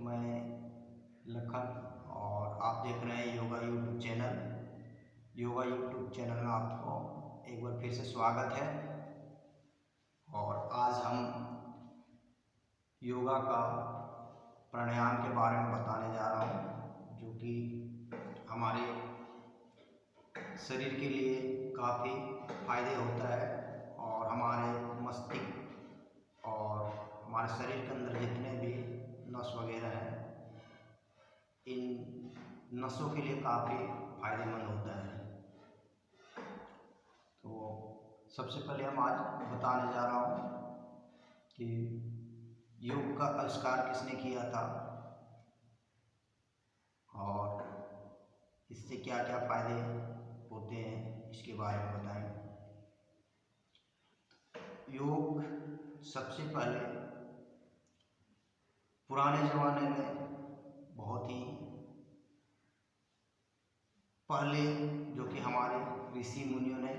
मैं लखन और आप देख रहे हैं yoga YouTube channel. Yoga YouTube channel में आपको एक बार फिर से स्वागत है। और आज हम योगा का प्राणायाम के बारे में बताने जा रहा हूँ, जो कि हमारे शरीर के लिए काफ़ी फायदे होता है और हमारे मस्तिष्क और हमारे शरीर के अंदर जितने भी नस वगैरह हैं, इन नसों के लिए काफ़ी फायदेमंद होता है। तो सबसे पहले हम आज बताने जा रहा हूँ कि योग का आविष्कार किसने किया था और इससे क्या क्या फायदे होते हैं, इसके बारे में बताएं। योग सबसे पहले पुराने ज़माने में बहुत ही पहले, जो कि हमारे ऋषि मुनियों ने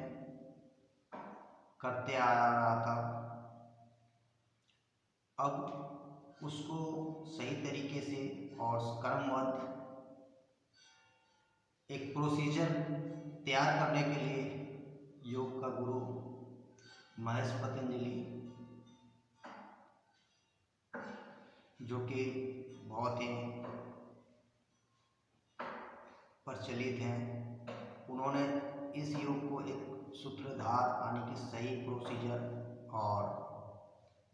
करते आ रहा था, अब उसको सही तरीके से और क्रमबद्ध एक प्रोसीजर तैयार करने के लिए योग का गुरु महर्ष पतंजलि, जो कि बहुत ही प्रचलित हैं, उन्होंने इस योग को एक सूत्रधार यानी कि सही प्रोसीजर और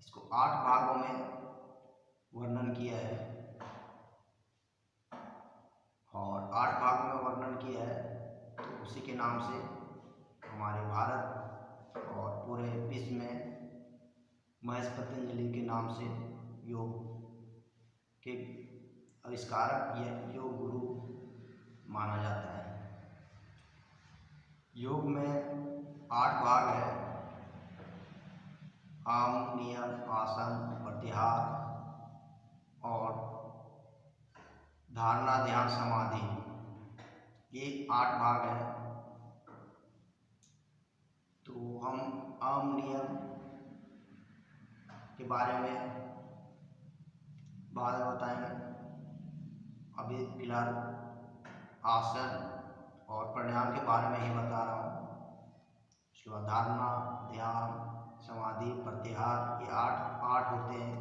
इसको 8 भागों में वर्णन किया है और 8 भागों में वर्णन किया है। तो उसी के नाम से हमारे भारत और पूरे विश्व में महर्ष पतंजलि के नाम से योग के आविष्कारक या योग गुरु माना जाता है। योग में 8 भाग है: आम, नियम, आसन, प्रत्याहार और धारणा, ध्यान, समाधि। ये 8 भाग हैं। तो हम आम नियम के बारे में बाद में बताएंगे। अभी फिलहाल आसन और प्राणायाम के बारे में ही बता रहा हूँ। उसके बाद धारणा, ध्यान, समाधि, प्रत्याहार, ये 8 होते हैं।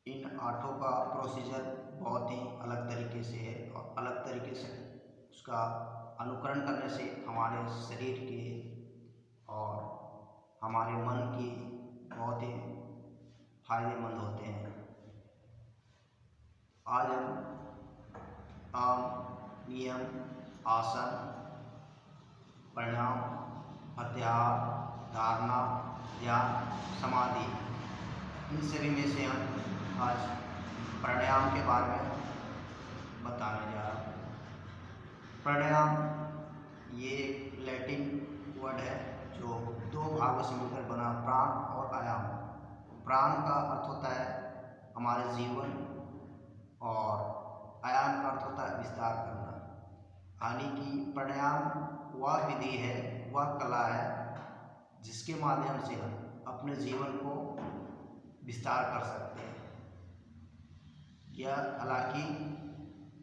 इन 8 का प्रोसीजर बहुत ही अलग तरीके से है और अलग तरीके से उसका अनुकरण करने से हमारे शरीर के और हमारे मन की बहुत ही फायदेमंद होते हैं। आज हम आम, नियम, आसन, प्राणायाम, प्रत्याहार, धारणा, ध्यान, समाधि, इन सभी में से हम आज प्राणायाम के बारे में बताने जा रहा हूँ। प्राणायाम ये लैटिन वर्ड है जो 2 भागों से मिलकर बना, प्राण और आयाम। प्राण का अर्थ होता है हमारे जीवन और आयाम का अर्थ होता है विस्तार करना। यानी कि प्राणायाम वह विधि है, वह कला है जिसके माध्यम से हम अपने जीवन को विस्तार कर सकते हैं। यह हालांकि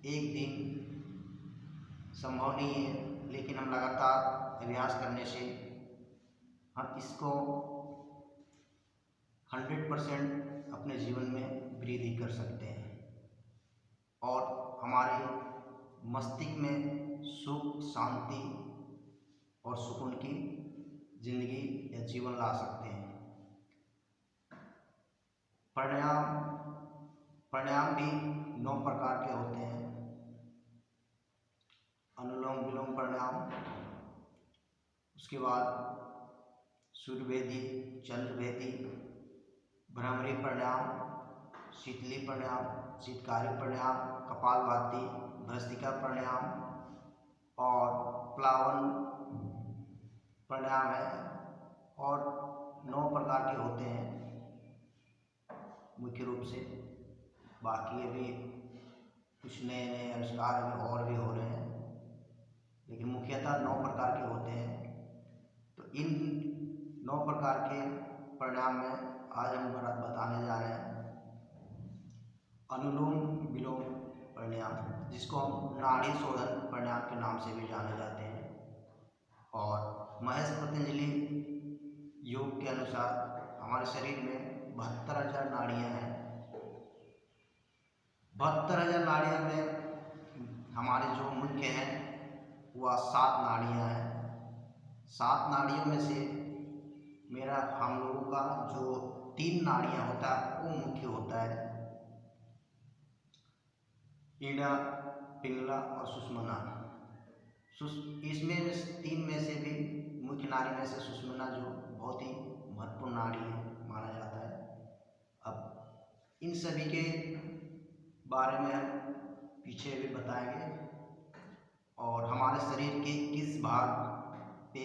एक दिन संभव नहीं है, लेकिन हम लगातार अभ्यास करने से हम इसको 100% अपने जीवन में वृद्धि कर सकते हैं और हमारे मस्तिष्क में सुख, शांति और सुकून की जिंदगी या जीवन ला सकते हैं। प्राणायाम भी 9 प्रकार के होते हैं: अनुलोम विलोम प्राणायाम, उसके बाद सूर्यभेदी, चंद्रभेदी, भ्रामरी प्राणायाम, शीतली प्राणायाम, शीतकारी प्राणायाम, कपालभाति, भस्त्रिका प्राणायाम और प्लावन प्राणायाम है। और 9 प्रकार के होते हैं मुख्य रूप से। बाकी अभी कुछ नए नए आविष्कार में और भी हो रहे हैं, लेकिन मुख्यतः 9 प्रकार के होते हैं। तो इन 9 प्रकार के प्राणायाम में आज हम बताने जा रहे हैं। अनुलोम विलोम प्राणायाम, जिसको हम नाड़ी शोधन प्राणायाम के नाम से भी जाने जाते हैं। और महर्षि पतंजलि योग के अनुसार हमारे शरीर में 72,000 नाड़ियाँ हैं। 72,000 नाड़ियों में हमारे जो मुख्य हैं वह 7 नाड़ियाँ हैं। 7 नाड़ियों में से हम लोगों का जो 3 नाड़ियाँ होता है वो मुख्य होता है, ईड़ा, पिंगला और सुषुम्ना। इसमें 3 में से भी मुख्य नाड़ी में से सुषुम्ना जो बहुत ही महत्वपूर्ण नाड़ी है माना जाता है। अब इन सभी के बारे में हम पीछे भी बताएंगे और हमारे शरीर के किस भाग पे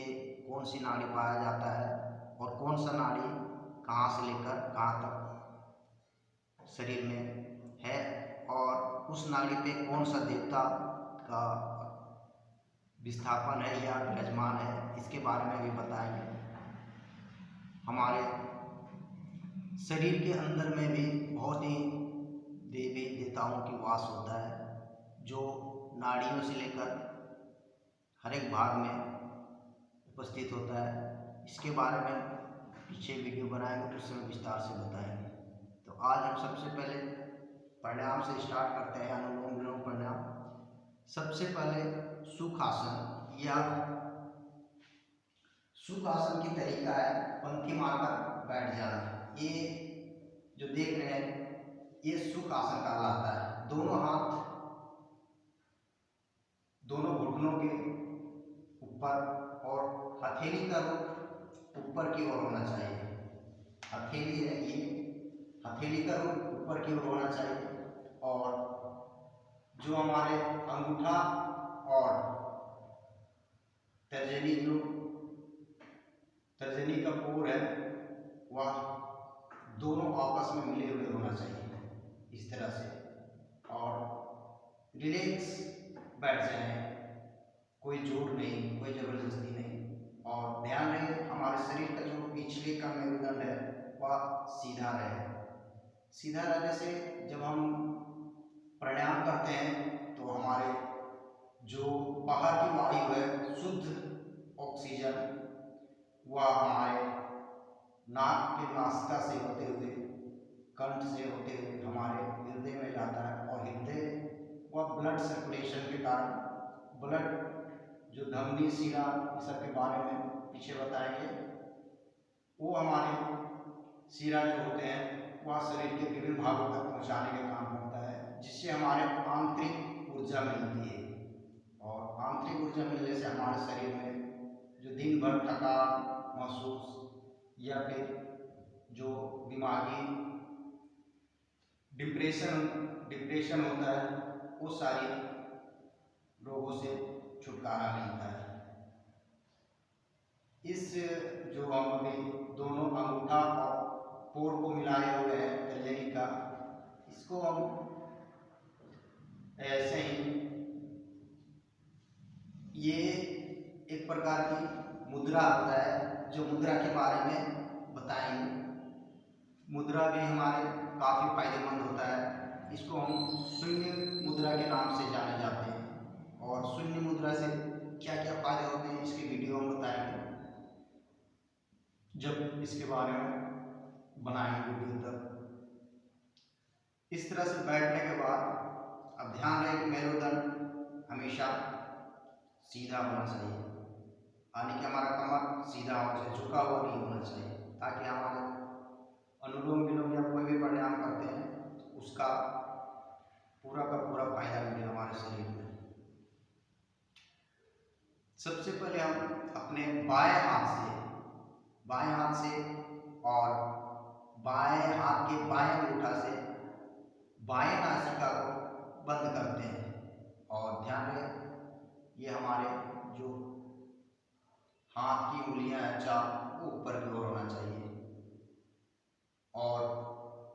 कौन सी नाड़ी पाया जाता है और कौन सा नाड़ी कहाँ से लेकर कहाँ तक शरीर में है और उस नाड़ी पे कौन सा देवता का विस्थापन है या विराजमान है, इसके बारे में भी बताएंगे। हमारे शरीर के अंदर में भी बहुत ही देवी देवताओं की वास होता है जो नाड़ियों से लेकर हर एक भाग में उपस्थित होता है। इसके बारे में पीछे वीडियो बनाएंगे, उस समय विस्तार से बताएंगे। तो आज हम सबसे पहले प्राणायाम से स्टार्ट करते हैं, अनुलोम विलोम प्राणायाम। सबसे पहले सुखासन या सुखासन की तरीका है पंक्ति मारकर बैठ जाना। ये जो देख रहे हैं ये सुखासन कहलाता है। दोनों हाथ दोनों घुटनों के ऊपर और हथेली का रुख ऊपर की ओर होना चाहिए। हथेली है ये, हथेली का रुख ऊपर की ओर होना चाहिए और जो हमारे अंगूठा और तर्जनी का कोर है वह दोनों आपस में मिले हुए होना चाहिए इस तरह से, और रिलैक्स बैठ जाए, कोई जोर नहीं, कोई जबरदस्ती नहीं। और ध्यान रहे हमारे शरीर का जो पिछले का मेरुदंड है वह सीधा रहे। सीधा रहने से जब हम प्राणायाम करते हैं तो हमारे जो बाहर की वायु है, शुद्ध ऑक्सीजन, वह हमारे नाक के नासिका से होते हुए, कंठ से होते हुए हमारे हृदय में जाता है और हृदय वह ब्लड सर्कुलेशन के कारण ब्लड जो धमनी शिरा इस सब के बारे में पीछे बताएंगे, वो हमारे शिरा जो होते हैं वह शरीर के विभिन्न भागों तक पहुंचाने का काम करता है, जिससे हमारे आंतरिक ऊर्जा मिलती है। और आंतरिक ऊर्जा मिलने से हमारे शरीर में जो दिन भर थकान महसूस या फिर जो दिमागी डिप्रेशन होता है, वो सारी रोगों से छुटकारा मिलता है। इस जो हम अभी दोनों अंगूठा और पोर को मिलाए हुए हैं तर्जनी का, इसको हम ऐसे ही, ये एक प्रकार की मुद्रा होता है जो मुद्रा के बारे में बताएंगे। मुद्रा भी हमारे काफ़ी फायदेमंद होता है। इसको हम शून्य मुद्रा के नाम से जाने जाते हैं और शून्य मुद्रा से क्या क्या फायदे होते हैं इसके वीडियो हम बताएंगे जब इसके बारे में बनाएंगे वीडियो। तक इस तरह से बैठने के बाद अब ध्यान रहे कि मेरुदंड हमेशा सीधा होना चाहिए, यानी कि हमारा कमर सीधा होना चाहिए, झुका हुआ नहीं होना चाहिए, ताकि हमारे अनुलोम विलोम या कोई भी प्राणायाम करते हैं उसका पूरा का पूरा फायदा मिले हमारे शरीर में। सबसे पहले हम अपने बाएं हाथ से और बाएं हाथ के बाएं अंगूठा से बाएं नासिका को बंद करते हैं और ध्यान रहे ये हमारे जो हाथ की उंगलियां हैं चार, वो ऊपर की ओर होना चाहिए। और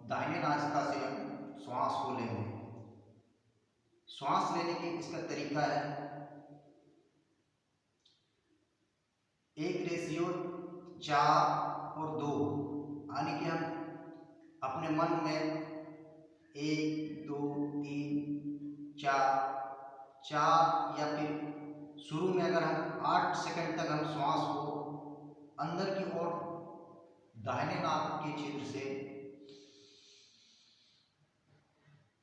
दाहिने नासिका से हम श्वास को लेंगे। श्वास लेने की इसका तरीका है 1:4 और 2, यानी कि हम अपने मन में 1 2 3 4 4 या फिर शुरू में अगर हम 8 सेकंड तक हम श्वास को अंदर की ओर दाहिने नाक के छिद्र से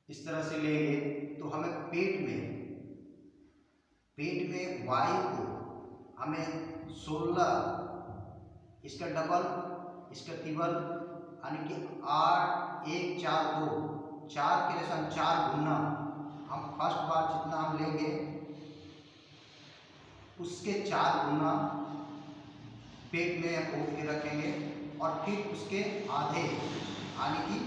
इस तरह से लेंगे तो हमें पेट में वायु को हमें 16, इसका डबल, इसका ट्रिपल, यानी कि 8 1 4 2 4 के लिए हम 4 गुना हम फर्स्ट बार जितना हम लेंगे उसके 4 गुना पेट में रोक के रखेंगे और फिर उसके आधे, यानी कि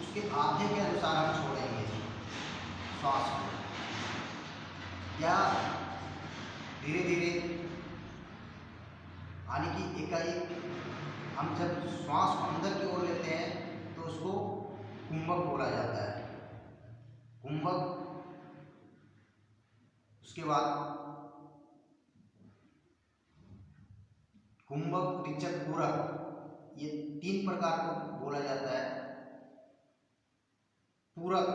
उसके आधे के अनुसार हम छोड़ेंगे श्वास को, या धीरे धीरे, यानी कि एकाएक हम जब श्वास को अंदर की ओर लेते हैं तो उसको कुंभक बोला जाता है। कुंभक, उसके बाद कुंभक, ऋचक, पूरक, ये 3 प्रकार को बोला जाता है। पूरक,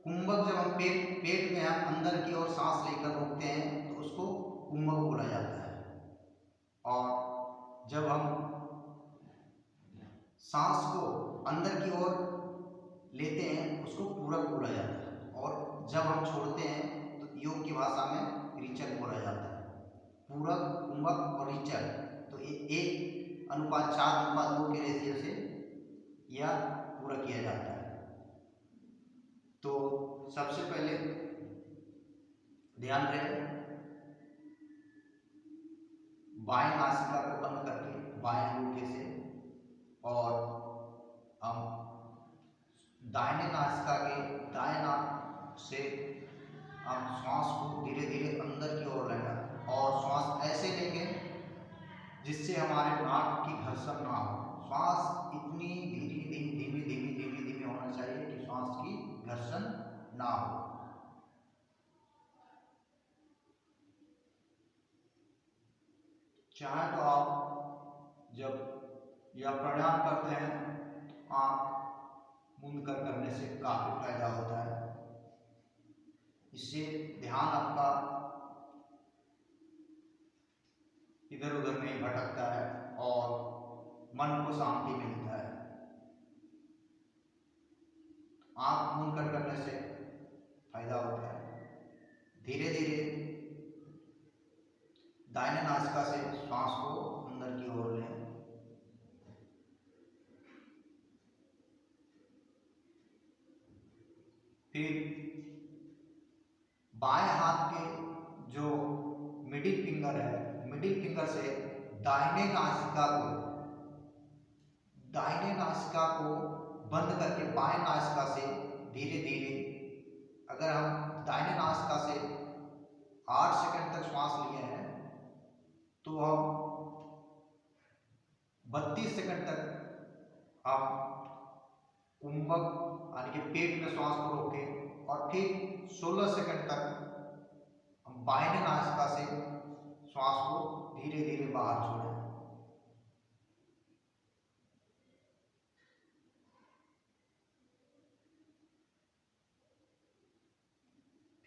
कुंभक जब हम पेट में हम अंदर की ओर सांस लेकर रोकते हैं तो उसको कुंभक बोला जाता है, और जब हम सांस को अंदर की ओर लेते हैं उसको पूरक बोला जाता है, और जब हम छोड़ते हैं तो योग की भाषा में ऋचक बोला जाता है। पूरक, कुंभक और ऋचक, तो 1:4:2 के रेशियो से यह पूरा किया जाता है। तो सबसे पहले ध्यान रहे, बाएं नासिका को बंद करके बाएं अंगूठे से, और हम दाहिने नासिका के दाएं नाक से हम श्वास को धीरे धीरे अंदर की ओर लेना, और श्वास ऐसे लेंगे जिससे हमारे नाक की घर्षण ना हो। श्वास इतनी धीमी होना चाहिए कि श्वास की घर्षण ना हो। चाहे तो आप जब यह प्राणायाम करते हैं आँख मूंद कर करने से काफी फायदा होता है। इससे ध्यान आपका इधर उधर नहीं भटकता है और मन को शांति मिलता है। आँख मूंद कर करने से फायदा होता है। धीरे धीरे दाहिने नासिका से श्वास को अंदर की ओर लें, फिर बाएं हाथ के जो मिडिल फिंगर है, मिडिल फिंगर से दाहिने नासिका को बंद करके बाएं नासिका से धीरे धीरे, अगर हम दाहिने नासिका से 8 सेकंड तक श्वास लिए हैं तो हम 32 सेकंड तक हम कुंभक यानी कि पेट में श्वास को रोकें, और फिर 16 सेकंड तक हम बाएं नासिका से श्वास को धीरे धीरे बाहर छोड़ें।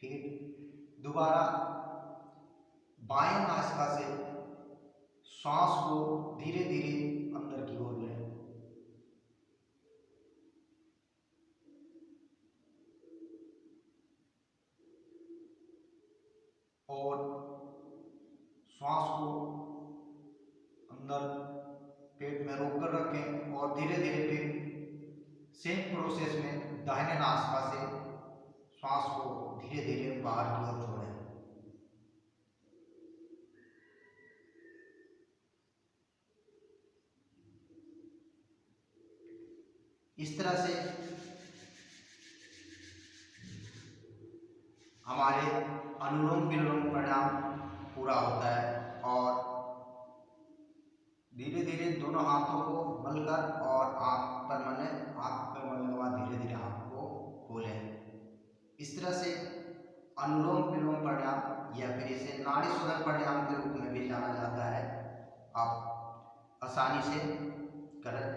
फिर दोबारा बाएं नासिका से श्वास को धीरे धीरे अंदर की ओर लें, और श्वास को अंदर पेट में रोक कर रखें, और धीरे धीरे फिर सेम प्रोसेस में दाहिने नासिका से श्वास को धीरे धीरे बाहर की ओर छोड़ें। इस तरह से हमारे अनुलोम विलोम प्राणायाम पूरा होता है, और धीरे धीरे दोनों हाथों को मलकर और आँख पर मलने के बाद धीरे धीरे आँख को खोलें। इस तरह से अनुलोम विलोम प्राणायाम, या फिर इसे नाड़ी शोधन प्राणायाम के रूप में भी जाना जाता है, आप आसानी से करें।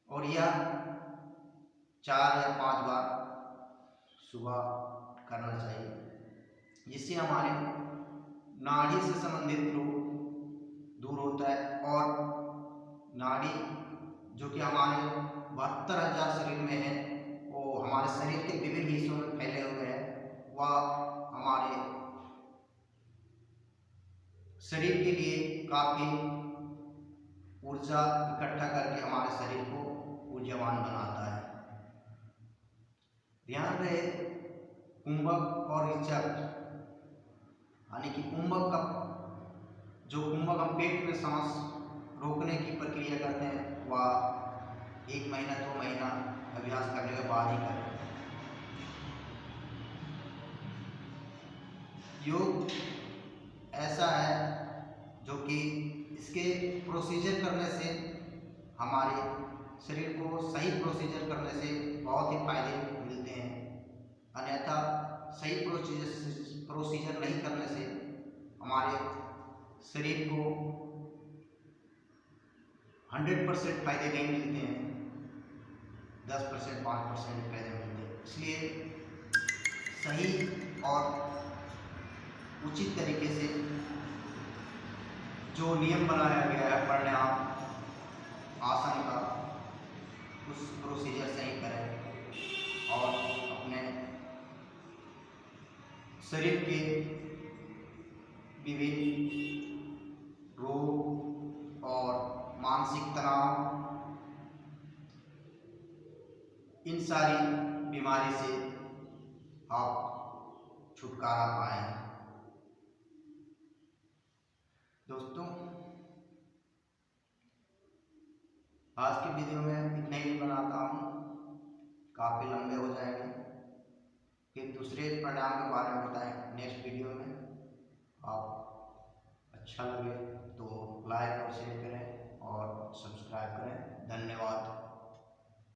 और यह 4 या 5 बार सुबह करना चाहिए, जिससे हमारे नाड़ी से संबंधित रोग दूर होता है। और नाड़ी जो कि हमारे 72,000 शरीर में है, वो हमारे शरीर के विभिन्न हिस्सों में फैले हुए हैं, वह हमारे शरीर के लिए काफ़ी ऊर्जा इकट्ठा करके हमारे शरीर को ऊर्जावान बनाता है। ध्यान रहे, कुंभक और रेचक, यानी कि कुंभक हम पेट में सांस रोकने की प्रक्रिया करते हैं, वह 1 महीना 2 महीना अभ्यास करने के बाद ही करें। योग ऐसा है जो कि इसके प्रोसीजर करने से, हमारे शरीर को सही प्रोसीजर करने से बहुत ही फायदे मिलते हैं। अन्यथा सही प्रोसीजर नहीं करने से हमारे शरीर को 100% फायदे नहीं मिलते हैं, 10% 5% फायदे मिलते हैं। इसलिए सही और उचित तरीके से जो नियम बनाया गया है प्राणायाम आसन का, उस प्रोसीजर से ही करें और अपने शरीर के विभिन्न रोग और मानसिक तनाव, इन सारी बीमारी से आप छुटकारा पाएं। दोस्तों, आज की वीडियो में इतना ही बनाता हूँ, काफ़ी लंबे हो जाएंगे। फिर दूसरे प्राणायाम के बारे में बताएं नेक्स्ट वीडियो में। आप अच्छा लगे तो लाइक और शेयर करें और सब्सक्राइब करें। धन्यवाद।